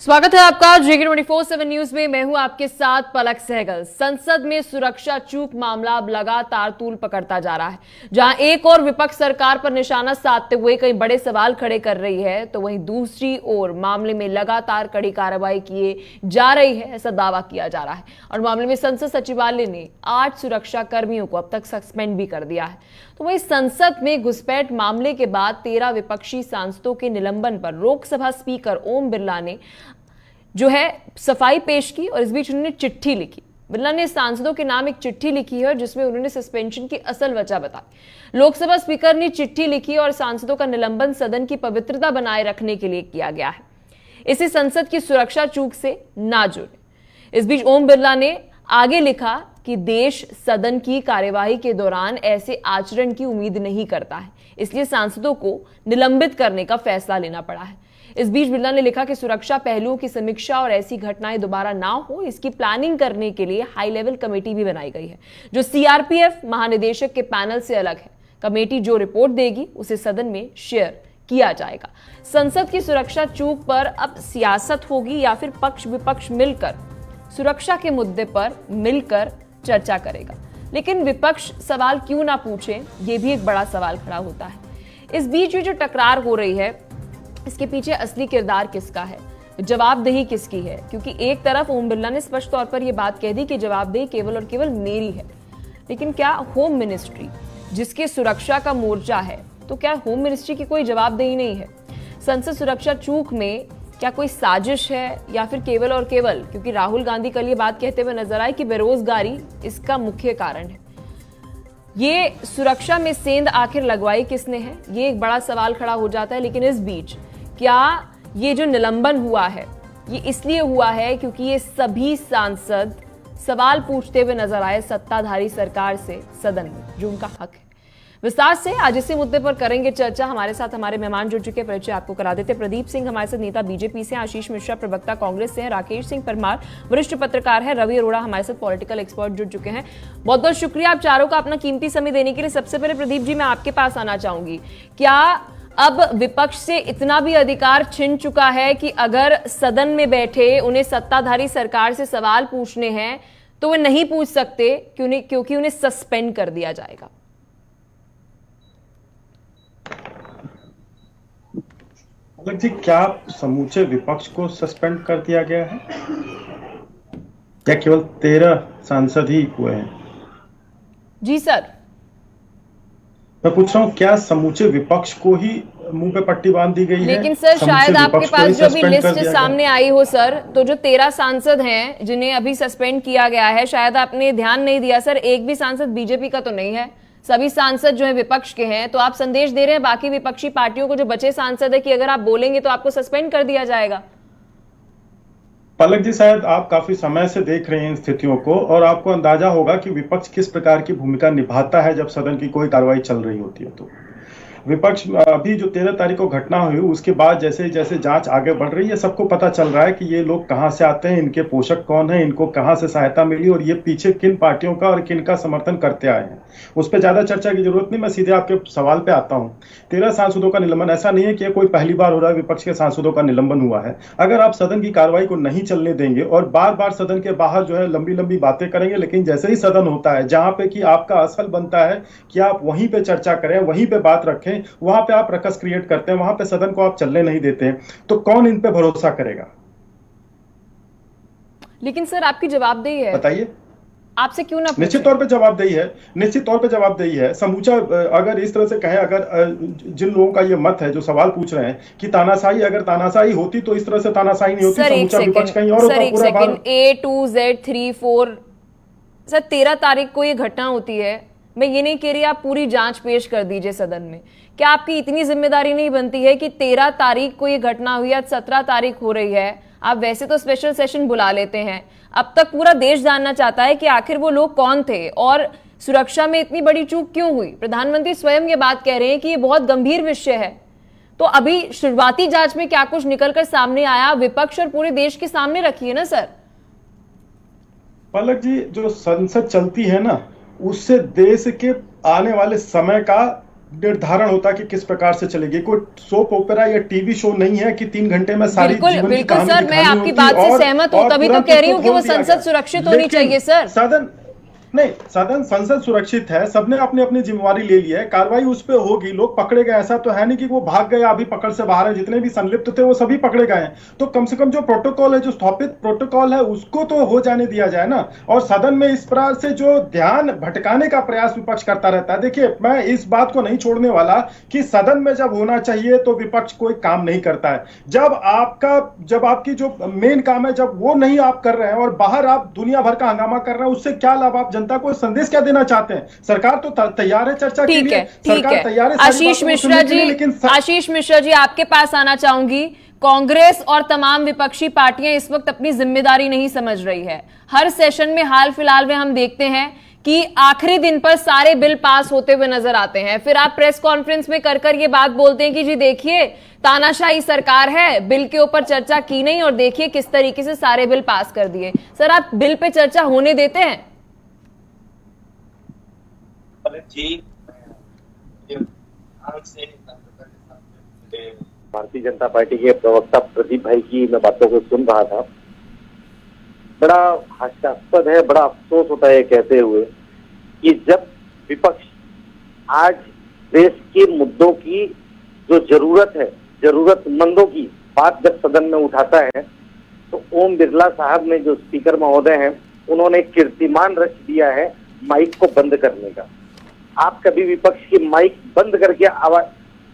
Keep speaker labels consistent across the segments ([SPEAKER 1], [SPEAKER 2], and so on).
[SPEAKER 1] स्वागत है आपका जेके 24/7 न्यूज में। मैं हूं आपके साथ पलक सहगल। संसद में सुरक्षा चूक मामला अब लगातार तूल पकड़ता जा रहा है। जहां एक और विपक्ष सरकार पर निशाना साधते हुए कई बड़े सवाल खड़े कर रही है, तो वहीं दूसरी ओर मामले में लगातार कड़ी कार्रवाई किए जा रही है, ऐसा दावा किया जा रहा है। और मामले में संसद सचिवालय ने 8 सुरक्षा कर्मियों को अब तक सस्पेंड भी कर दिया है। तो वहीं संसद में घुसपैठ मामले के बाद 13 विपक्षी सांसदों के निलंबन पर लोकसभा स्पीकर ओम बिरला ने जो है सफाई पेश की और इस बीच उन्होंने चिट्ठी लिखी। बिरला ने सांसदों के नाम एक चिट्ठी लिखी है जिसमें उन्होंने सस्पेंशन की असल वजह बताई। लोकसभा स्पीकर ने चिट्ठी लिखी और सांसदों का निलंबन सदन की पवित्रता बनाए रखने के लिए किया गया है, इसे संसद की सुरक्षा चूक से ना जुड़े। इस बीच ओम बिरला ने आगे लिखा कि देश सदन की कार्यवाही के दौरान ऐसे आचरण की उम्मीद नहीं करता है, इसलिए सांसदों को निलंबित करने का फैसला लेना पड़ा है। इस बीच बिरला ने लिखा कि सुरक्षा पहलुओं की समीक्षा और ऐसी घटनाएं दोबारा ना हो, इसकी प्लानिंग करने के लिए हाई लेवल कमेटी भी बनाई गई है, जो सीआरपीएफ महानिदेशक के पैनल से अलग है। कमेटी जो रिपोर्ट देगी उसे सदन में शेयर किया जाएगा। संसद की सुरक्षा चूक पर अब सियासत होगी या फिर पक्ष विपक्ष मिलकर सुरक्षा के मुद्दे पर मिलकर चर्चा करेगा। लेकिन विपक्ष सवाल क्यों ना पूछे, यह भी एक बड़ा सवाल खड़ा होता है। इस बीच ये जो टकरार हो रही है, इसके पीछे असली किरदार किसका है, जवाबदेही किसकी है? क्योंकि एक तरफ ओम बिरला ने स्पष्ट तौर पर यह बात कह दी कि जवाबदेही केवल और केवल मेरी है, लेकिन क्या होम मिनिस्ट्री जिसके सुरक्षा का मोर्चा है, तो क्या होम मिनिस्ट्री की कोई जवाबदेही नहीं है? संसद सुरक्षा चूक में क्या कोई साजिश है या फिर केवल और केवल क्योंकि राहुल गांधी कल ये बात कहते हुए नजर आए कि बेरोजगारी इसका मुख्य कारण है? ये सुरक्षा में सेंध आखिर लगवाई किसने है, ये एक बड़ा सवाल खड़ा हो जाता है। लेकिन इस बीच क्या ये जो निलंबन हुआ है ये इसलिए हुआ है क्योंकि ये सभी सांसद सवाल पूछते हुए नजर आए सत्ताधारी सरकार से सदन में, जो उनका हक है। विस्तार से आज इसी मुद्दे पर करेंगे चर्चा। हमारे साथ हमारे मेहमान जुड़ चुके हैं, परिचय आपको करा देते। प्रदीप सिंह हमारे साथ नेता बीजेपी से, आशीष मिश्रा प्रवक्ता कांग्रेस से हैं, राकेश सिंह परमार वरिष्ठ पत्रकार है, रवि अरोड़ा हमारे साथ पॉलिटिकल एक्सपर्ट जुड़ चुके हैं। बहुत बहुत शुक्रिया आप चारों का अपना कीमती समय देने के लिए। सबसे पहले प्रदीप जी, मैं आपके पास आना चाहूंगी। क्या अब विपक्ष से इतना भी अधिकार छिन चुका है कि अगर सदन में बैठे उन्हें सत्ताधारी सरकार से सवाल पूछने हैं तो वे नहीं पूछ सकते क्योंकि उन्हें सस्पेंड कर दिया जाएगा?
[SPEAKER 2] अलग जी, क्या समूचे विपक्ष को सस्पेंड कर दिया गया है या केवल 13 सांसद ही हुए हैं?
[SPEAKER 1] जी सर,
[SPEAKER 2] मैं पूछ रहा हूँ, क्या समूचे विपक्ष को ही मुंह पे पट्टी बांध दी गई है?
[SPEAKER 1] लेकिन सर शायद आपके पास जो भी लिस्ट सामने आई हो सर, तो जो 13 सांसद हैं जिन्हें अभी सस्पेंड किया गया है, शायद आपने ध्यान नहीं दिया सर, एक भी सांसद बीजेपी का तो नहीं है। सभी सांसद जो है विपक्ष के हैं। तो आप संदेश दे रहे हैं बाकी विपक्षी पार्टियों को, जो बचे सांसद है, कि अगर आप बोलेंगे तो आपको सस्पेंड कर दिया जाएगा।
[SPEAKER 2] पलक जी, शायद आप काफी समय से देख रहे हैं इन स्थितियों को और आपको अंदाजा होगा कि विपक्ष किस प्रकार की भूमिका निभाता है जब सदन की कोई कार्रवाई चल रही होती है। तो विपक्ष अभी जो 13 तारीख को घटना हुई उसके बाद जैसे जैसे जांच आगे बढ़ रही है, सबको पता चल रहा है कि ये लोग कहां से आते हैं, इनके पोषक कौन है, इनको कहां से सहायता मिली और ये पीछे किन पार्टियों का और किन का समर्थन करते आए हैं। उस पर ज्यादा चर्चा की जरूरत नहीं, मैं सीधे आपके सवाल पे आता हूं। 13 सांसदों का निलंबन ऐसा नहीं है कि कोई पहली बार हो रहा है विपक्ष के सांसदों का निलंबन हुआ है। अगर आप सदन की कार्रवाई को नहीं चलने देंगे और बार बार सदन के बाहर जो है लंबी लंबी बातें करेंगे, लेकिन जैसे ही सदन होता है जहां पे कि आपका असल बनता है कि आप वहीं पे चर्चा करें, वहीं पे बात रखें, वहां पे आप रकस क्रिएट करते हैं, वहां पे सदन को आप चलने नहीं देते हैं, तो कौन इन पे भरोसा करेगा?
[SPEAKER 1] लेकिन सर आपकी जवाबदेही है,
[SPEAKER 2] बताइए।
[SPEAKER 1] आपसे क्यों ना?
[SPEAKER 2] निश्चित तौर पे जवाबदेही है, निश्चित तौर पे जवाबदेही है। समूचा अगर इस तरह से कहें, अगर जिन लोगों का ये मत है जो सवाल पूछ रहे हैं कि तानाशाही, अगर तानाशाही होती तो इस तरह से तानाशाही नहीं होती। समूचा विपक्ष कहीं और होता। पूरा बात
[SPEAKER 1] A to Z 3 4 सर 13 तारीख को ये घटना होती है। मैं ये नहीं कह रही आप पूरी जांच पेश कर दीजिए सदन में। क्या आपकी इतनी जिम्मेदारी नहीं बनती है कि 13 तारीख को ये घटना हुई, आज 17 तारीख हो रही है, आप वैसे तो स्पेशल सेशन बुला लेते हैं, अब तक पूरा देश जानना चाहता है कि आखिर वो लोग कौन थे और सुरक्षा में इतनी बड़ी चूक क्यों हुई? प्रधानमंत्री स्वयं ये बात कह रहे हैं कि ये बहुत गंभीर विषय है। तो अभी शुरुआती जांच में क्या कुछ निकलकर सामने आया, विपक्ष और पूरे देश के सामने रखिए ना सर।
[SPEAKER 2] पलक जी, जो संसद चलती है ना, उससे देश के आने वाले समय का निर्धारण होता कि किस प्रकार से चलेगी। कोई सोप ओपेरा या टीवी शो नहीं है कि 3 घंटे में सारी
[SPEAKER 1] बिल्कुल
[SPEAKER 2] जीवन की
[SPEAKER 1] बिल्कुल
[SPEAKER 2] कहानी
[SPEAKER 1] सर, मैं
[SPEAKER 2] दिखानी
[SPEAKER 1] आपकी
[SPEAKER 2] होती
[SPEAKER 1] बात से
[SPEAKER 2] और
[SPEAKER 1] सहमत हूं, तभी तो
[SPEAKER 2] तुरंत
[SPEAKER 1] कह रही
[SPEAKER 2] उसको
[SPEAKER 1] हूं कि वो
[SPEAKER 2] खोल दिया
[SPEAKER 1] संसद
[SPEAKER 2] गया।
[SPEAKER 1] सुरक्षित होनी
[SPEAKER 2] लेकिन
[SPEAKER 1] चाहिए सर।
[SPEAKER 2] सदन नहीं, सदन संसद सुरक्षित है, सबने अपनी अपनी जिम्मेवारी ले ली है, कार्रवाई उस पर होगी, लोग पकड़े गए, ऐसा तो है नहीं कि वो भाग गए अभी पकड़ से बाहर है, जितने भी संलिप्त थे वो सभी पकड़े गए हैं। तो कम से कम जो प्रोटोकॉल है, जो स्थापित प्रोटोकॉल है, उसको तो हो जाने दिया जाए ना। और सदन में इस प्रकार से जो ध्यान भटकाने का प्रयास विपक्ष करता रहता है, देखिए मैं इस बात को नहीं छोड़ने वाला कि सदन में जब होना चाहिए तो विपक्ष कोई काम नहीं करता है। जब आपकी जो मेन काम है जब वो नहीं आप कर रहे हैं और बाहर आप दुनिया भर का हंगामा कर रहे हैं, उससे क्या लाभ? आप जनता को संदेश क्या देना चाहते हैं? सरकार तो तैयार है चर्चा के लिए, सरकार तैयार है
[SPEAKER 1] आशीष मिश्रा जी, आशीष मिश्रा जी आपके पास आना चाहूंगी। कांग्रेस और तमाम विपक्षी पार्टियां इस वक्त अपनी जिम्मेदारी नहीं समझ रही है। हर सेशन में हाल फिलहाल में हम देखते हैं कि आखिरी दिन पर सारे बिल पास होते हुए नजर आते हैं, फिर आप प्रेस कॉन्फ्रेंस में कर ये बात बोलते हैं कि जी देखिए तानाशाही सरकार है, बिल के ऊपर चर्चा की नहीं और देखिए किस तरीके से सारे बिल पास कर दिए। सर आप बिल पे चर्चा होने देते हैं?
[SPEAKER 3] जी, भारतीय जनता पार्टी के प्रवक्ता प्रदीप भाई की मैं बातों को सुन रहा था। बड़ा हास्यास्पद है, बड़ा अफसोस होता है कहते हुए कि जब विपक्ष आज देश के मुद्दों की जो जरूरत है, जरूरतमंदों की बात जब सदन में उठाता है तो ओम बिरला साहब ने, जो स्पीकर महोदय हैं, उन्होंने कीर्तिमान रच दिया है माइक को बंद करने का। आप कभी विपक्ष की माइक बंद करके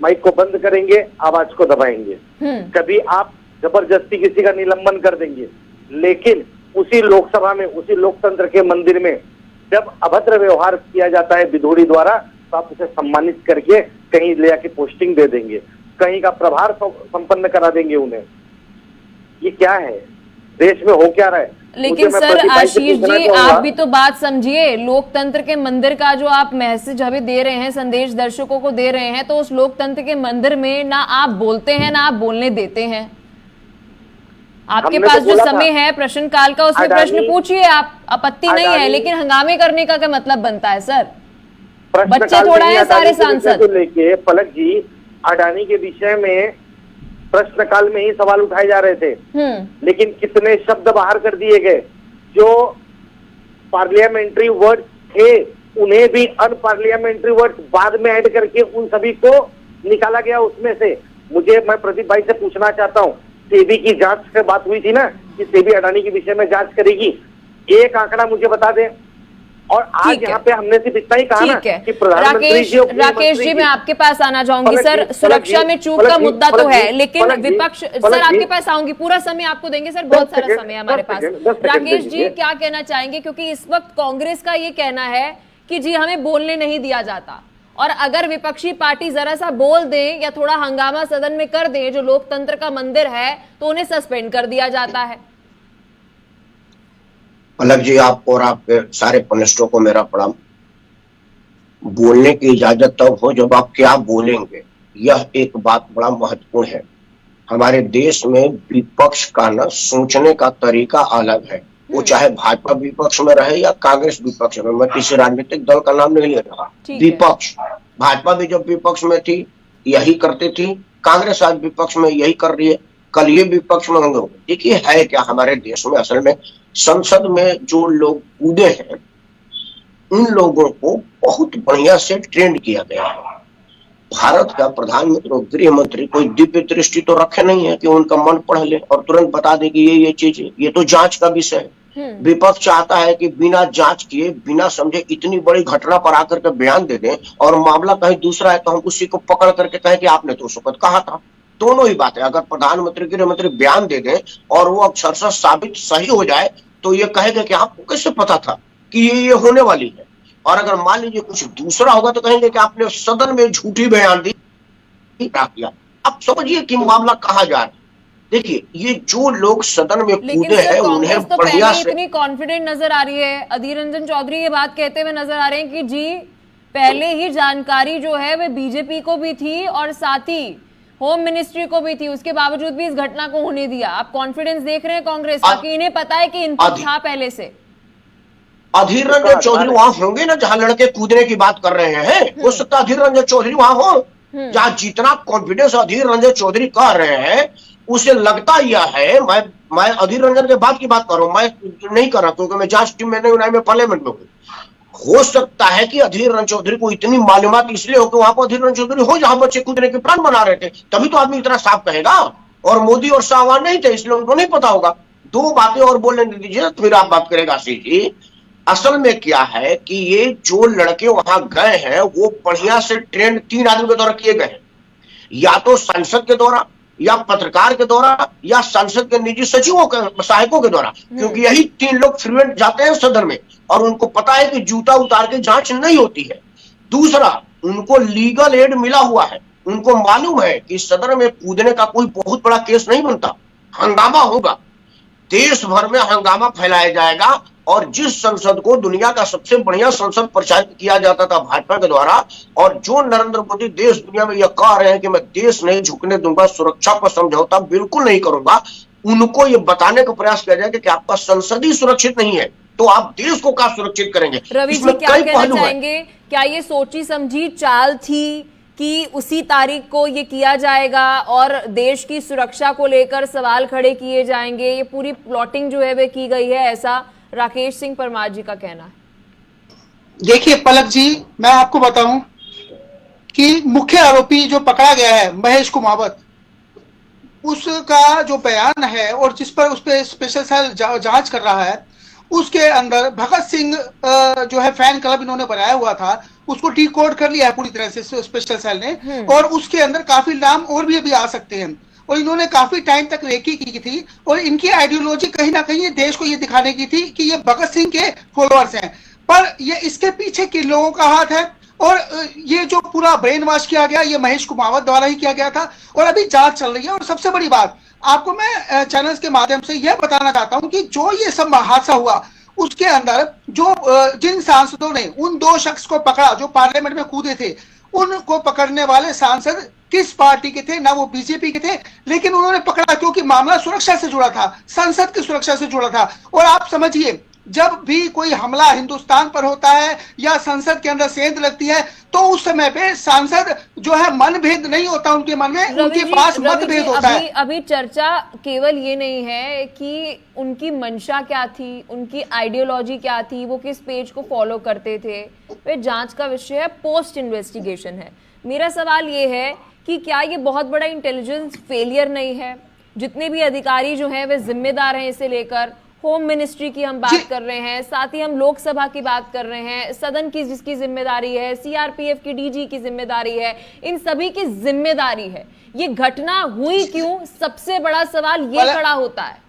[SPEAKER 3] माइक को बंद करेंगे, आवाज को दबाएंगे, कभी आप जबरदस्ती किसी का निलंबन कर देंगे, लेकिन उसी लोकसभा में, उसी लोकतंत्र के मंदिर में जब अभद्र व्यवहार किया जाता है विधोड़ी द्वारा, तो आप उसे सम्मानित करके कहीं ले जाके पोस्टिंग दे देंगे, कहीं का प्रभार संपन्न करा देंगे उन्हें। ये क्या है? देश में हो क्या रहा है?
[SPEAKER 1] लेकिन सर आशीष जी आप भी तो बात समझिए, लोकतंत्र के मंदिर का जो आप मैसेज अभी दे रहे हैं, संदेश दर्शकों को दे रहे हैं, तो उस लोकतंत्र के मंदिर में ना आप बोलते हैं ना आप बोलने देते हैं। आपके पास जो समय है प्रश्नकाल का, उसमें प्रश्न पूछिए आप, आपत्ति नहीं है, लेकिन हंगामे करने का क्या मतलब बनता है सर? बच्चे थोड़ा है सारे सांसद।
[SPEAKER 3] लेके पलक जी, अडानी के विषय में प्रश्नकाल में ही सवाल उठाए जा रहे थे, लेकिन कितने शब्द बाहर कर दिए गए। जो पार्लियामेंट्री वर्ड थे उन्हें भी अनपार्लियामेंट्री वर्ड बाद में ऐड करके उन सभी को निकाला गया उसमें से। मैं प्रदीप भाई से पूछना चाहता हूं, सेबी की जांच से बात हुई थी ना कि सेबी अडानी के विषय में जांच करेगी, एक आंकड़ा मुझे बता दें। और आज यहाँ पे हमने सिर्फ इतना ही कहा ना कि प्रधानमंत्री
[SPEAKER 1] राकेश जी मैं आपके पास आना चाहूंगी। सर सुरक्षा में चूक का मुद्दा तो है, लेकिन विपक्ष, सर आपके पास आऊंगी, पूरा समय आपको देंगे सर, बहुत सारा समय है हमारे पास। राकेश जी क्या कहना चाहेंगे, क्योंकि इस वक्त कांग्रेस का ये कहना है कि जी हमें बोलने नहीं दिया जाता, और अगर विपक्षी पार्टी जरा सा बोल दें या थोड़ा हंगामा सदन में कर दें, जो लोकतंत्र का मंदिर है, तो उन्हें सस्पेंड कर दिया जाता है।
[SPEAKER 4] पलक जी आपको और आपके सारे पैनलिस्टों को मेरा प्रणाम। बोलने की इजाजत तब हो जब आप क्या बोलेंगे, यह एक बात बड़ा महत्वपूर्ण है। हमारे देश में विपक्ष का ना सोचने का तरीका अलग है, वो चाहे भाजपा विपक्ष में रहे या कांग्रेस विपक्ष में। मैं किसी राजनीतिक दल का नाम नहीं ले रहा, विपक्ष। भाजपा भी जब विपक्ष में थी यही करती थी, कांग्रेस आज विपक्ष में यही कर रही है, कल ये विपक्ष में होंगे। देखिए है क्या हमारे देश में, असल में संसद में जो लोग कूदे हैं उन लोगों को बहुत बढ़िया से ट्रेंड किया गया है। भारत का प्रधानमंत्री और गृह मंत्री कोई दिव्य दृष्टि तो रखे नहीं है कि उनका मन पढ़ ले और तुरंत बता दे कि ये चीज है। ये तो जांच का विषय है। विपक्ष चाहता है कि बिना जांच किए, बिना समझे इतनी बड़ी घटना पर आकर के बयान दे दें, और मामला कहीं दूसरा है तो हम उसी को पकड़ करके कहें कि आपने तो उस वक्त कहा था। दोनों ही बातें, अगर प्रधानमंत्री गृह मंत्री बयान दे दें और वो अक्षरशः साबित सही हो जाए तो ये कहेगा कि आपको कैसे पता था कि ये होने वाली है, और अगर मान लीजिए कुछ दूसरा होगा तो कहेंगे कि आपने सदन में झूठी बयान दी किया। अब समझिए कि मामला कहाँ जा रहा है। देखिए ये जो लोग सदन में कूदे हैं उन्हें
[SPEAKER 1] तो बढ़िया से इतनी कॉन्फिडेंट नजर आ रही है। अधीर रंजन चौधरी ये बात कहते हुए नजर आ रहे हैं कि जी पहले ही जानकारी जो है वह बीजेपी को भी थी और साथ ही होम मिनिस्ट्री को भी थी, उसके बावजूद भी इस घटना को होने दिया। आप कॉन्फिडेंस देख रहे हैं कांग्रेस का कि इन्हें पता है कि इनपुट था पहले से?
[SPEAKER 4] अधीर रंजन चौधरी वहां होंगे ना जहां लड़के कूदने की बात कर रहे हैं, हो सकता है अधीर रंजन चौधरी वहां हो। जहां जितना कॉन्फिडेंस अधीर रंजन चौधरी कह रहे हैं, उसे लगता यह है, मैं अधीर रंजन के बाद की बात कर रहा हूं, मैं नहीं कर रहा क्योंकि मैं जांच टीम में नहीं हूं, मैं पार्लियामेंट में हूं। हो सकता है कि अधीर रंजन चौधरी को इतनी मालूमात इसलिए हो कि वहां पर अधीर रंजन चौधरी हो जहां बच्चे कूदने के प्लान बना रहे थे, तभी तो आदमी इतना साफ कहेगा। और मोदी और शाह वहां नहीं थे, इसलिए उनको नहीं पता होगा। दो बातें और बोलने दीजिए, फिर आप बात करेगा आशीष जी। असल में क्या है कि ये जो लड़के वहां गए हैं वो बढ़िया से ट्रेंड 3 आदमी के द्वारा किए गए हैं, या तो संसद के द्वारा, या पत्रकार के द्वारा, या संसद के निजी सचिवों के सहायकों के द्वारा, क्योंकि यही 3 लोग फ्रीक्वेंट जाते हैं सदन में और उनको पता है कि जूता उतार के जांच नहीं होती है। दूसरा, उनको लीगल एड मिला हुआ है, उनको मालूम है कि सदन में कूदने का कोई बहुत बड़ा केस नहीं बनता, हंगामा होगा, देश भर में हंगामा फैलाया जाएगा। और जिस संसद को दुनिया का सबसे बढ़िया संसद प्रचारित किया जाता था भाजपा के द्वारा, और जो नरेंद्र मोदी देश दुनिया में यह कह रहे हैं कि मैं देश नहीं झुकने दूंगा, सुरक्षा पर समझौता बिल्कुल नहीं करूंगा, उनको ये बताने का प्रयास किया जाएगा कि आपका संसद ही सुरक्षित नहीं है तो आप देश को क्या सुरक्षित करेंगे।
[SPEAKER 1] रवि जी क्या कहना चाहेंगे, क्या ये सोची समझी चाल थी कि उसी तारीख को ये किया जाएगा और देश की सुरक्षा को लेकर सवाल खड़े किए जाएंगे, ये पूरी प्लॉटिंग जो है वे की गई है, ऐसा राकेश सिंह परमार जी का कहना है?
[SPEAKER 5] देखिए पलक जी, मैं आपको बताऊं कि मुख्य आरोपी जो पकड़ा गया है महेश कुमावत, उसका जो बयान है और जिस पर उस पर स्पेशल सेल जांच कर रहा है, उसके अंदर भगत सिंह जो है फैन क्लब इन्होंने बनाया हुआ था, उसको डिकोड कर लिया है पूरी तरह से स्पेशल सेल ने, और उसके अंदर काफी नाम और भी अभी आ सकते हैं। और इन्होंने काफी टाइम तक रेकी की थी और इनकी आइडियोलॉजी कहीं ना कहीं देश को ये दिखाने की थी कि ये भगत सिंह के फॉलोअर्स हैं, पर ये इसके पीछे किन लोगों का हाथ है और ये जो पूरा ब्रेन वॉश किया गया ये महेश कुमावत द्वारा ही किया गया था और अभी जांच चल रही है। और सबसे बड़ी बात आपको मैं चैनल्स के माध्यम से यह बताना चाहता हूं कि जो ये सब हादसा हुआ उसके अंदर जो जिन सांसदों ने उन 2 शख्स को पकड़ा जो पार्लियामेंट में कूदे थे, उनको पकड़ने वाले सांसद किस पार्टी के थे? ना वो बीजेपी के थे, लेकिन उन्होंने पकड़ा क्योंकि मामला सुरक्षा से जुड़ा था, संसद की सुरक्षा से जुड़ा था। और आप समझिए जब भी कोई हमला हिंदुस्तान पर होता है या संसद के अंदर सेंध लगती है तो उस समय पे सांसद जो है मनभेद नहीं होता उनके मन में, उनके पास मतभेद होता है।
[SPEAKER 1] अभी चर्चा केवल ये नहीं है कि उनकी मंशा क्या थी, उनकी आइडियोलॉजी क्या थी, वो किस पेज को फॉलो करते थे, वे जांच का विषय है, पोस्ट इन्वेस्टिगेशन है। मेरा सवाल ये है कि क्या ये बहुत बड़ा इंटेलिजेंस फेलियर नहीं है? जितने भी अधिकारी जो हैं वे जिम्मेदार हैं, इसे लेकर होम मिनिस्ट्री की हम बात कर रहे हैं, साथ ही हम लोकसभा की बात कर रहे हैं, सदन की जिसकी जिम्मेदारी है, सीआरपीएफ की डीजी की जिम्मेदारी है, इन सभी की जिम्मेदारी है। ये घटना हुई क्यों, सबसे बड़ा सवाल ये खड़ा होता है।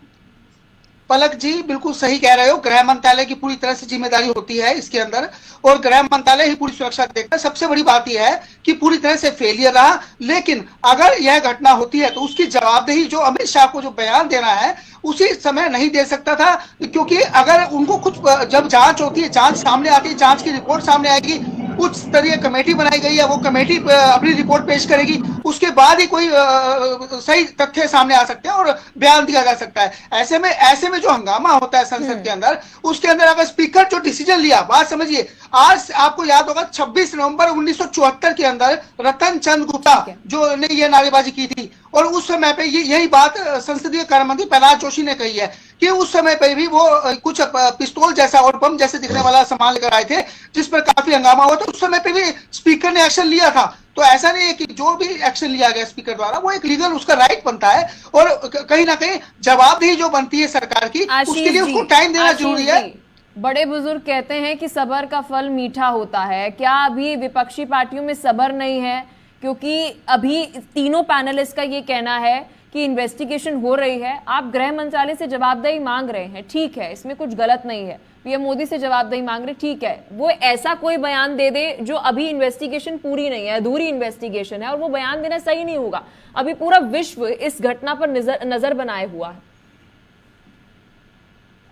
[SPEAKER 5] पलक जी बिल्कुल सही कह रहे हो, गृह मंत्रालय की पूरी तरह से जिम्मेदारी होती है इसके अंदर और गृह मंत्रालय ही पूरी सुरक्षा देखता है। सबसे बड़ी बात यह है कि पूरी तरह से फेलियर रहा, लेकिन अगर यह घटना होती है तो उसकी जवाबदेही जो अमित शाह को जो बयान देना है उसी समय नहीं दे सकता था, क्योंकि अगर उनको कुछ जब जांच होती है, जांच सामने आती है, जांच की रिपोर्ट सामने आएगी, उच्च स्तरीय कमेटी बनाई गई है, वो कमेटी अपनी रिपोर्ट पेश करेगी, उसके बाद ही कोई सही तथ्य सामने आ सकते हैं और बयान दिया जा सकता है। ऐसे में जो हंगामा होता है संसद के अंदर, उसके अंदर अगर स्पीकर जो डिसीजन लिया, बात समझिए, आज आपको याद होगा 26 नवंबर 1974 के अंदर रतन चंद गुप्ता जो ने ये नारेबाजी की थी और उस समय पे यही बात संसदीय कार्य मंत्री प्रहलाद जोशी ने कही है कि उस समय पे भी वो कुछ पिस्तौल जैसा और बम जैसे दिखने वाला सामान लेकर आए थे जिस पर काफी हंगामा हुआ था। उस समय पे भी स्पीकर ने एक्शन लिया था, तो ऐसा नहीं है कि जो भी एक्शन लिया गया स्पीकर द्वारा वो एक लीगल उसका राइट बनता है और कहीं ना कहीं जवाबदेही जो बनती है सरकार की उसके लिए उसको टाइम देना जरूरी है।
[SPEAKER 1] बड़े बुजुर्ग कहते हैं कि सब्र का फल मीठा होता है, क्या अभी विपक्षी पार्टियों में सब्र नहीं है? क्योंकि अभी तीनों पैनलिस्ट का ये कहना है कि इन्वेस्टिगेशन हो रही है, आप गृह मंत्रालय से जवाबदेही मांग रहे हैं, ठीक है, इसमें कुछ गलत नहीं है, पीएम मोदी से जवाबदेही मांग रहे, ठीक है, वो ऐसा कोई बयान दे दे जो अभी इन्वेस्टिगेशन पूरी नहीं है, अधूरी इन्वेस्टिगेशन है, और वो बयान देना सही नहीं होगा। अभी पूरा विश्व इस घटना पर नजर बनाए हुआ है।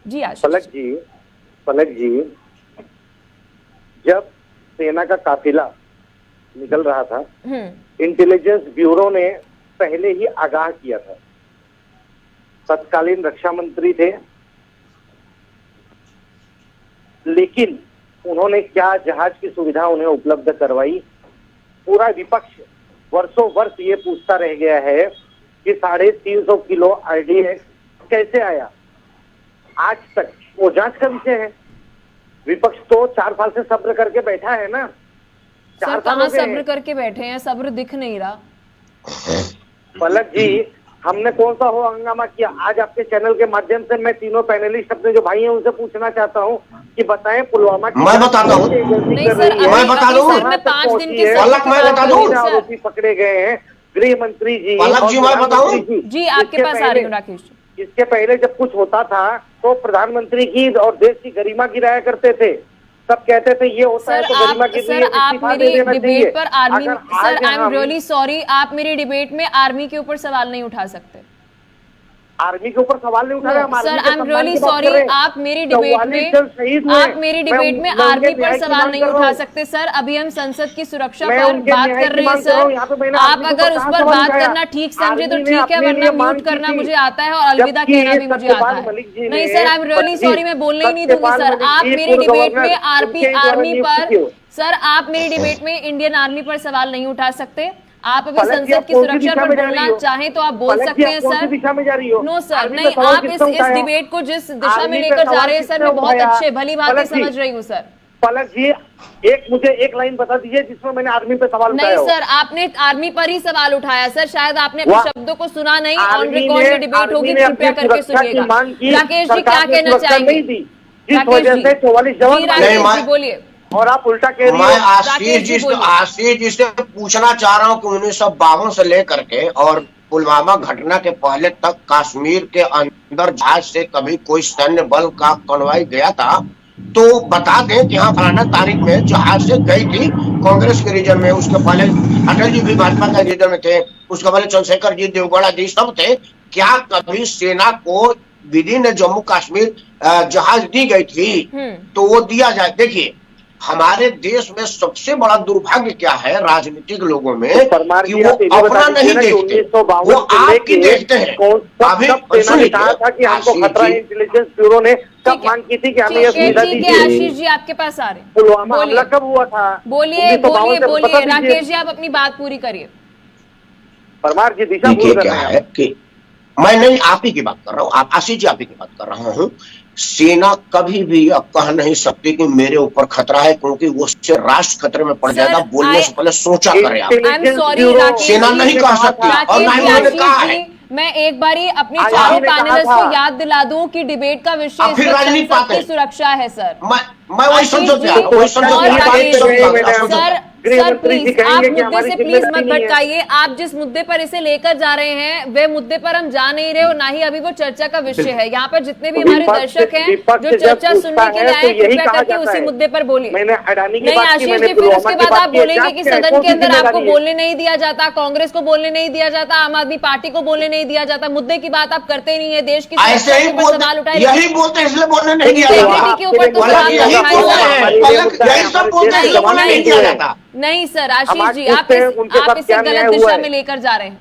[SPEAKER 1] जी आशीष।
[SPEAKER 3] पलक जी, जब सेना का काफिला निकल रहा था, इंटेलिजेंस ब्यूरो ने पहले ही आगाह किया था। तत्कालीन रक्षा मंत्री थे लेकिन उन्होंने क्या जहाज की सुविधा उन्हें उपलब्ध करवाई? पूरा विपक्ष वर्षों वर्ष ये पूछता रह गया है कि 350 किलो आरडीएक्स कैसे आया। आज तक वो जांच का विषय है। विपक्ष तो 4 साल से सब्र करके बैठा है ना।
[SPEAKER 1] सर कहाँ सब्र करके बैठे हैं, सब्र दिख नहीं रहा।
[SPEAKER 3] पलक जी, हमने कौन सा हो हंगामा किया? आज आपके चैनल के माध्यम से मैं तीनों पैनलिस्ट अपने जो भाई हैं उनसे पूछना चाहता हूँ कि बताएं पुलवामा की
[SPEAKER 4] मैं बताता हूँ।
[SPEAKER 1] नहीं सर,
[SPEAKER 4] मैं बता दूं,
[SPEAKER 1] मैं 5 दिन के
[SPEAKER 4] पलक मैं बता दूं,
[SPEAKER 3] आरोपी पकड़े गए हैं, गृह मंत्री जी,
[SPEAKER 4] पलक जी मैं बताऊं
[SPEAKER 1] जी, आपके पास आ रही हूँ राकेश जी।
[SPEAKER 3] इसके पहले जब कुछ होता था तो प्रधानमंत्री की और देश की गरिमा गिराया करते थे। सब कहते थे ये होता है तो गरिमा गिर रही है,
[SPEAKER 1] आप
[SPEAKER 3] इस्तीफा दे
[SPEAKER 1] मेरी
[SPEAKER 3] देना चाहिए।
[SPEAKER 1] डिबेट पर आर्मी,
[SPEAKER 3] अगर
[SPEAKER 1] सर आई एम
[SPEAKER 3] हम
[SPEAKER 1] रियली सॉरी, आप मेरी डिबेट में आर्मी के ऊपर सवाल नहीं उठा सकते।
[SPEAKER 3] आर्मी के ऊपर सवाल नहीं उठा रहे हम।
[SPEAKER 1] Sir I am really sorry, आप मेरी डिबेट में आर्मी पर सवाल नहीं उठा सकते। सर अभी हम संसद की सुरक्षा पर बात कर रहे हैं सर। आप अगर उस पर बात करना ठीक समझे तो ठीक है, वरना म्यूट करना मुझे आता है और अलविदा कहना भी मुझे आता है। नहीं sir I am really sorry, मैं बोलने ही नहीं दूंगी सर। आप मेरी डिबेट में आर्मी पर, सर आप मेरी डिबेट में इंडियन आर्मी पर सवाल नहीं उठा सकते। आप अभी संसद की सुरक्षा पर बोलना चाहें तो आप बोल सकते हैं सर।
[SPEAKER 3] दिशा में जा रही हो?
[SPEAKER 1] नो सर, नहीं, आप इस डिबेट को जिस दिशा में लेकर जा रहे हैं सर, मैं बहुत अच्छे भली भांति समझ रही हूँ सर।
[SPEAKER 3] पलक जी, मुझे एक लाइन बता दीजिए जिसमें मैंने आर्मी पे सवाल उठाया
[SPEAKER 1] नहीं सर, आपने आर्मी पर ही सवाल उठाया सर। शायद आपने अपने शब्दों को सुना नहीं। ऑन रिकॉर्ड में डिबेट होगी, कृपया करके सुनिएगा। राकेश जी क्या कहना चाहेंगे? राकेश जी
[SPEAKER 3] 44 जवान
[SPEAKER 1] बोलिए।
[SPEAKER 3] और आप उल्टा कह रही
[SPEAKER 4] मैं
[SPEAKER 3] हो।
[SPEAKER 4] आशीष जी से पूछना चाह रहा हूं कि 1952 से लेकर के और पुलवामा घटना के पहले तक कश्मीर के अंदर जहाज से कभी कोई सैन्य बल का कॉन्वॉय गया था तो बता दें कि हाँ फलाना तारीख में जहाज से गई थी कांग्रेस के रीजन में। उसके पहले अटल जी भी भाजपा के रीजन में थे, उसके पहले चंद्रशेखर जी, देवगौड़ा जी सब थे। क्या कभी सेना को विदिन जम्मू कश्मीर जहाज दी गई थी? तो वो दिया जाए। देखिए हमारे देश में सबसे बड़ा दुर्भाग्य क्या है राजनीतिक लोगों में कि वो अपना नहीं देखते, वो आपकी देखते हैं। अभी
[SPEAKER 3] कहा था कि हमको खतरा इंटेलिजेंस ब्यूरो ने कब मांग की थी कि हमें यह सुविधा दीजिए।
[SPEAKER 1] आशीष जी आपके पास आ रहे हैं,
[SPEAKER 3] पुलवामा हमला कब हुआ था?
[SPEAKER 1] बोलिए बोलिए बोलिए राकेश जी, आप अपनी बात पूरी करिए।
[SPEAKER 3] परमार जी दिशा
[SPEAKER 4] देखिए क्या है कि मैं नहीं आप ही की बात कर रहा हूँ, आप आशीष जी आप ही की बात कर रहा हूँ। सेना कभी भी अब कह नहीं सकती कि मेरे ऊपर खतरा है, क्योंकि वो उससे राष्ट्र खतरे में पड़ जाएगा। बोलने से पहले सोचा करें आप। सेना नहीं कह सकती और ना ही उन्होंने कहा है।
[SPEAKER 1] मैं एक बारी अपने चारों पैनलिस्ट को याद दिला दूं कि डिबेट का विषय संसद की सुरक्षा है सर।
[SPEAKER 4] मैं वही समझौते
[SPEAKER 1] सर प्लीज आप मुद्दे से प्लीज मत भटकाइए। आप जिस मुद्दे पर इसे लेकर जा रहे हैं वे मुद्दे पर हम जा नहीं रहे और ना ही अभी वो चर्चा का विषय है। यहाँ पर जितने भी हमारे दर्शक हैं जो चर्चा सुनने के लिए आए, कृपया करके उसी मुद्दे पर बोलिए। नहीं आशीष जी, फिर उसके बाद आप बोलेंगे कि सदन के अंदर आपको बोलने नहीं दिया जाता, कांग्रेस को बोलने नहीं दिया जाता, आम आदमी पार्टी को बोलने नहीं दिया जाता। मुद्दे की बात आप करते नहीं है, देश की
[SPEAKER 4] ऐसे ही सवाल उठाए, यही बोलते हैं इसलिए बोलने नहीं दिया
[SPEAKER 1] के ऊपर तो
[SPEAKER 4] जाता।
[SPEAKER 1] नहीं सर आशीष जी, आप इसे गलत दिशा में लेकर जा रहे हैं।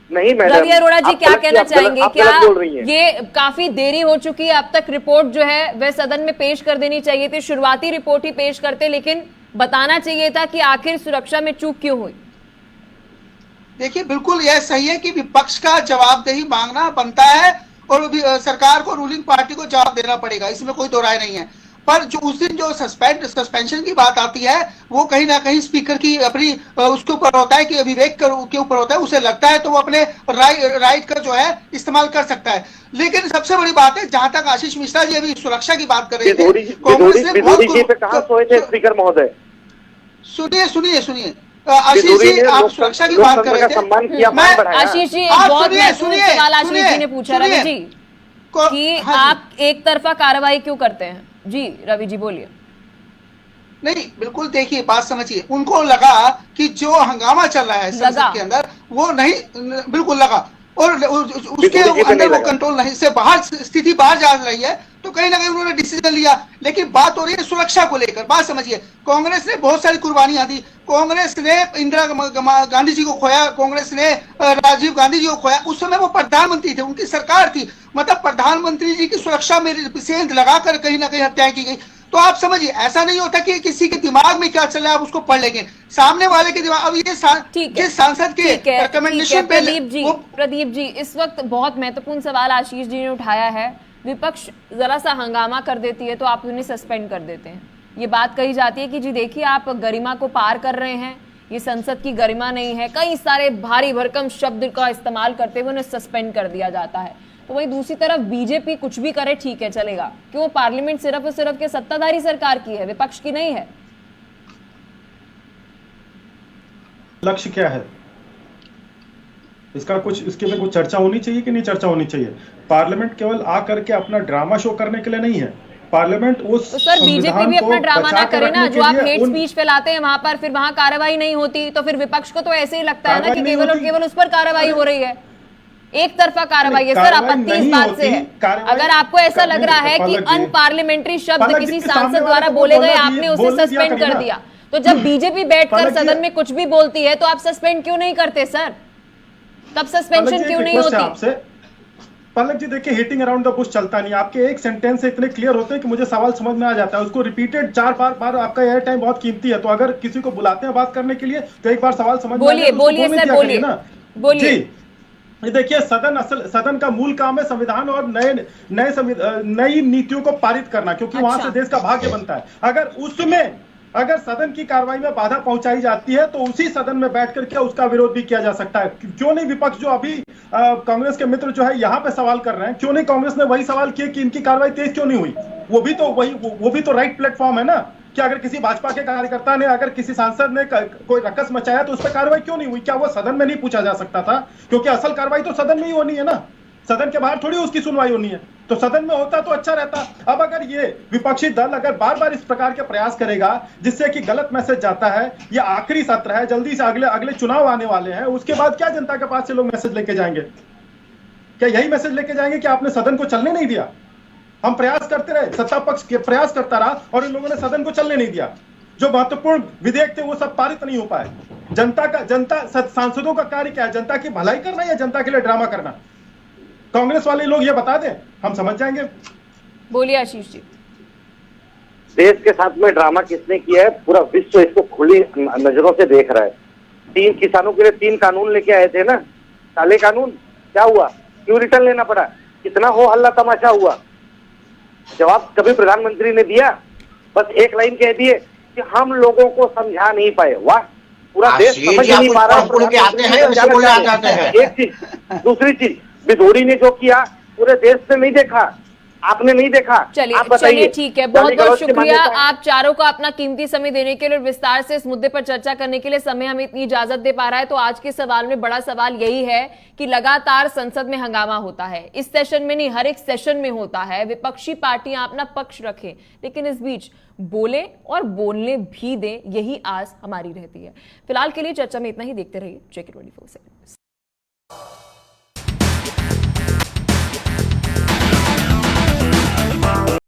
[SPEAKER 3] नहीं मैडम,
[SPEAKER 1] रवि अरोड़ा जी क्या कहना चाहेंगे? क्या ये काफी देरी हो चुकी है? अब तक रिपोर्ट जो है वह सदन में पेश कर देनी चाहिए थी, शुरुआती रिपोर्ट ही पेश करते, लेकिन बताना चाहिए था कि आखिर सुरक्षा में चूक क्यों हुई।
[SPEAKER 5] देखिए बिल्कुल यह सही है कि विपक्ष का जवाबदेही मांगना बनता है और सरकार को, रूलिंग पार्टी को जवाब देना पड़ेगा, इसमें कोई दो राय नहीं है। पर जो उस दिन जो सस्पेंशन की बात आती है वो कहीं ना कहीं स्पीकर की अपनी उसके ऊपर होता है कि विवेक के ऊपर होता है। उसे लगता है तो वो अपने राइट का जो है इस्तेमाल कर सकता है। लेकिन सबसे बड़ी बात है, जहां तक आशीष मिश्रा जी अभी सुरक्षा की बात कर रहे थे, कांग्रेस ने
[SPEAKER 3] स्पीकर महोदय
[SPEAKER 5] सुनिए आशीष जी, आप सुरक्षा की बात कर रहे थे।
[SPEAKER 1] आशीष जी बहुत सवाल आशीष जी ने पूछा रवि जी कि आप एक तरफा कार्रवाई क्यों करते हैं। जी रवि जी बोलिए।
[SPEAKER 5] नहीं बिल्कुल, देखिए बात समझिए, उनको लगा कि जो हंगामा चल रहा है संसद के अंदर वो नहीं, बिल्कुल लगा और उसके अंदर वो कंट्रोल नहीं से बाहर स्थिति बाहर जा रही है, तो कहीं ना कहीं उन्होंने डिसीजन लिया। लेकिन बात हो रही है सुरक्षा को लेकर। बात समझिए, कांग्रेस ने बहुत सारी कुर्बानियां दी। कांग्रेस ने इंदिरा गांधी जी को खोया, कांग्रेस ने राजीव गांधी जी को खोया। उस समय वो प्रधानमंत्री थे, उनकी सरकार थी, मतलब प्रधानमंत्री जी की सुरक्षा में सेंध लगाकर कहीं ना कहीं हत्याएं की गई। तो आप समझिए, ऐसा नहीं होता कि किसी के दिमाग में क्या चल रहा है आप उसको पढ़ लेंगे, सामने वाले के दिमाग। अब ये जिस सांसद के रिकमेंडेशन पे
[SPEAKER 1] प्रदीप जी, इस वक्त बहुत महत्वपूर्ण सवाल आशीष जी ने उठाया है। विपक्ष जरा सा हंगामा कर देती है तो आप उन्हें सस्पेंड कर देते हैं। ये बात कही जाती है कि जी देखिए आप गरिमा को पार कर रहे हैं, ये संसद की गरिमा नहीं है। कई सारे भारी भरकम शब्द का इस्तेमाल करते हुए उन्हें सस्पेंड कर दिया जाता है। तो वहीं दूसरी तरफ बीजेपी कुछ भी करे ठीक है, चलेगा, क्यों? पार्लियामेंट सिर्फ और सिर्फ के सत्ताधारी सरकार की है, विपक्ष की नहीं है।
[SPEAKER 2] लक्ष्य क्या है इसका? इसके में कुछ चर्चा होनी चाहिए कि नहीं चर्चा होनी चाहिए? पार्लियामेंट केवल आकर के अपना ड्रामा शो करने के लिए नहीं है। पार्लियामेंट उस
[SPEAKER 1] तो सर बीजेपी भी अपना ड्रामा ना करे ना, जो आप हेट स्पीच फैलाते हैं वहां पर, फिर वहां कार्रवाई नहीं होती तो फिर विपक्ष को तो ऐसे ही लगता है ना कि केवल और केवल उस पर कार्रवाई हो रही है, एक तरफा कार्रवाई है। सर आपत्ति इस बात से है, अगर आपको ऐसा लग रहा है कि अनपार्लियामेंटरी शब्द किसी सांसद द्वारा बोले गए, आपने उसे सस्पेंड कर दिया, तो जब बीजेपी बैठकर सदन में कुछ भी बोलती है तो आप सस्पेंड क्यों नहीं करते सर? तब सस्पेंशन क्यों नहीं होती?
[SPEAKER 2] पलक जी देखिए, हिटिंग अराउंड द बुश चलता नहीं। आपके एक सेंटेंस से इतने क्लियर होते हैं कि मुझे सवाल समझ में आ जाता है। उसको रिपीटेड 4 बार आपका एयर टाइम बहुत कीमती है, तो अगर किसी को बुलाते हैं बात करने के लिए तो एक बार सवाल समझ में
[SPEAKER 1] बोलिए सर, बोलिए।
[SPEAKER 2] ये देखिए, सदन का मूल काम है संविधान और नई नीतियों को पारित करना, क्योंकि वहां से देश का भाग्य बनता है। अगर सदन की कार्रवाई में बाधा पहुंचाई जाती है तो उसी सदन में बैठ करके उसका विरोध भी किया जा सकता है। क्यों नहीं विपक्ष जो अभी कांग्रेस के मित्र जो है यहाँ पे सवाल कर रहे हैं, क्यों नहीं कांग्रेस ने वही सवाल किए कि इनकी कार्रवाई तेज क्यों नहीं हुई? वो भी तो राइट प्लेटफॉर्म है ना, कि अगर किसी भाजपा के कार्यकर्ता ने, अगर किसी सांसद ने कोई रकस मचाया तो उस पर कार्रवाई क्यों नहीं हुई? क्या वो सदन में नहीं पूछा जा सकता था? क्योंकि असल कार्रवाई तो सदन में ही होनी है ना, सदन के बाहर थोड़ी उसकी सुनवाई होनी है। तो सदन में होता तो अच्छा रहता। अब अगर ये विपक्षी दल अगर बार बार इस प्रकार के प्रयास करेगा जिससे कि गलत मैसेज जाता है, ये आखिरी सत्र है, जल्दी से अगले चुनाव आने वाले हैं, उसके बाद क्या जनता के पास से लोग मैसेज लेके जाएंगे? क्या यही मैसेज लेके जाएंगे कि आपने सदन को चलने नहीं दिया? हम प्रयास करते रहे, सत्ता पक्ष के प्रयास करता रहा और इन लोगों ने सदन को चलने नहीं दिया। जो महत्वपूर्ण विधेयक थे वो सब पारित नहीं हो पाए। सांसदों का कार्य क्या है? जनता की भलाई करना या जनता के लिए ड्रामा करना? कांग्रेस वाले लोग ये बता दें, हम समझ जाएंगे।
[SPEAKER 1] बोलिए आशीष जी।
[SPEAKER 3] देश के साथ में ड्रामा किसने किया है? पूरा विश्व इसको खुली नजरों से देख रहा है। 3 किसानों के लिए 3 कानून लेके आए थे ना, काले कानून, क्या हुआ? क्यों रिटर्न लेना पड़ा? कितना हो हल्ला तमाशा हुआ? जवाब कभी प्रधानमंत्री ने दिया? बस एक लाइन कह दिए कि हम लोगों को समझा नहीं पाए। वाह, पूरा देश समझ नहीं पा रहा है। एक चीज, दूसरी चीज, बिधोड़ी ने जो किया पूरे देश ने नहीं देखा, आपने नहीं देखा।
[SPEAKER 1] चलिए ठीक है, बहुत बहुत शुक्रिया आप चारों का अपना कीमती समय देने के लिए और विस्तार से इस मुद्दे पर चर्चा करने के लिए। समय हमें इतनी इजाजत दे पा रहा है। तो आज के सवाल में बड़ा सवाल यही है कि लगातार संसद में हंगामा होता है, इस सेशन में नहीं हर एक सेशन में होता है। विपक्षी पार्टियां अपना पक्ष रखें, लेकिन इस बीच बोले और बोलने भी दें, यही आस हमारी रहती है। फिलहाल के लिए चर्चा में इतना ही। देखते रहिए JK24।